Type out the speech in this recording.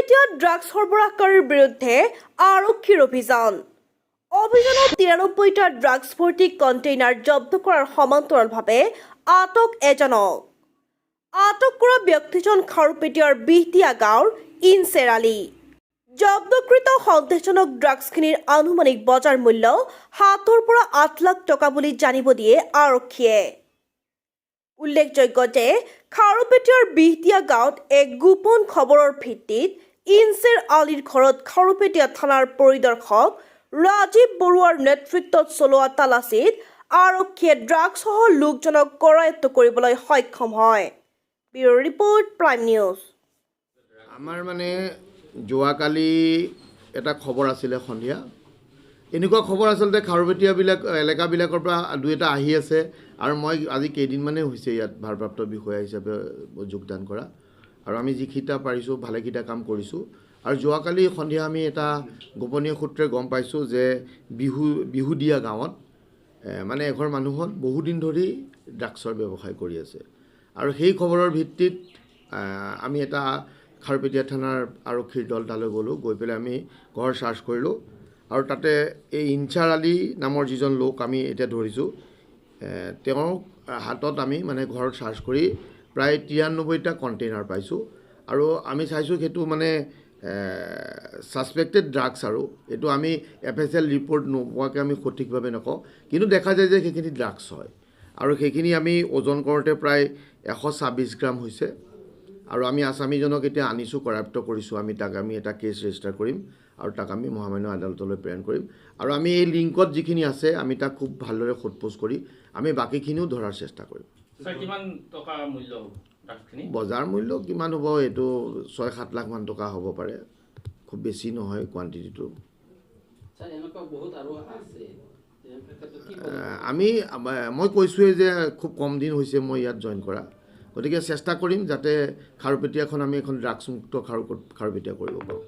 খাৰুপেটিয়াত drugs সৰবৰাহকাৰীৰ বিৰুদ্ধে আৰক্ষীৰ অভিযান। অভিযানত ৯৩টা ড্ৰাগছ ভৰ্তি কণ্টেইনাৰ জব্দ কৰাৰ সমান্তৰালভাৱে আটক এজনক। আটক কৰা ব্যক্তিজন খাৰুপেটিয়াৰ বিহতিয়া গাঁৱৰ ইনছেৰ আলী। জব্দকৃত সন্দেহজনক ড্ৰাগছখিনিৰ আনুমানিক বজাৰ মূল্য ৭ৰ পৰা ৮ লাখ টকা বুলি জানিব দিয়ে আৰক্ষীয়ে। উল্লেখযোগ্য যে খাৰুপেটিয়াৰ বিহতিয়া গাঁৱত এক গোপন খবৰৰ ভিত্তিত ইনছেৰ আলীৰ ঘৰত খাৰুপেটিয়া থানাৰ পৰিদৰ্শক ৰাজীৱ বৰুৱাৰ নেতৃত্বত চলোৱা তালাচীত আৰক্ষীয়ে ড্ৰাগছসহ লোকজনক কৰায়ত্ব কৰিবলৈ সক্ষম হয়। Bureau report, prime news. আমাৰ মানে যোৱাকালি এটা খবৰ আছিলে সন্ধিয়া। এনেকুৱা খবৰ আচলতে খাৰুপেটিয়াবিলাক এলেকাবিলাকৰ পৰা দুই এটা আহি আছে আৰু মই আজি কেইদিনমানেই হৈছে ইয়াত ভাৰপ্ৰাপ্ত বিষয়া হিচাপে যোগদান কৰা আৰু আমি যিকেইটা পাৰিছোঁ ভালেকেইটা কাম কৰিছোঁ। আৰু যোৱাকালি সন্ধিয়া আমি এটা গোপনীয় সূত্ৰে গম পাইছোঁ যে বিহুদিয়া গাঁৱত মানে এঘৰ মানুহত বহুদিন ধৰি ড্ৰাগছৰ ব্যৱসায় কৰি আছে আৰু সেই খবৰৰ ভিত্তিত আমি এটা খাৰুপেটিয়া থানাৰ আৰক্ষীৰ দল তালৈ গ'লোঁ। গৈ পেলাই আমি ঘৰ চাৰ্চ কৰিলোঁ আৰু তাতে এই ইনছাৰ আলী নামৰ যিজন লোক আমি এতিয়া ধৰিছোঁ, তেওঁৰ হাতত আমি মানে ঘৰত চাৰ্চ কৰি প্ৰায় ৯৩টা কণ্টেইনাৰ পাইছোঁ আৰু আমি চাইছোঁ সেইটো মানে ছাছপেক্টেড ড্ৰাগছ আৰু এইটো আমি FSL ৰিপৰ্ট নোপোৱাকৈ আমি সঠিকভাৱে নকওঁ, কিন্তু দেখা যায় যে সেইখিনি ড্ৰাগছ হয় আৰু সেইখিনি আমি ওজন কৰোঁতে প্ৰায় ১২৬ গ্ৰাম হৈছে আৰু আমি আছামীজনক এতিয়া আনিছোঁ, কৰায়ত্ব কৰিছোঁ। তাক আমি এটা কেছ ৰেজিষ্টাৰ কৰিম আৰু তাক আমি মহামান্য আদালতলৈ প্ৰেৰণ কৰিম আৰু আমি এই লিংকত যিখিনি আছে আমি তাক খুব ভালদৰে সোধপোছ কৰি আমি বাকীখিনিও ধৰাৰ চেষ্টা কৰিম। বজাৰ মূল্য কিমান হ'ব, এইটো ৬-৭ লাখ মান টকা হ'ব পাৰে, খুব বেছি নহয় কোৱান্টিটিটো। মই কৈছোঁৱেই যে খুব কম দিন হৈছে মই ইয়াত জইন কৰা, গতিকে চেষ্টা কৰিম যাতে খাৰুপেটিয়াখন আমি এখন ড্ৰাগছমুক্ত খাৰুপেটিয়া কৰিব পাৰোঁ।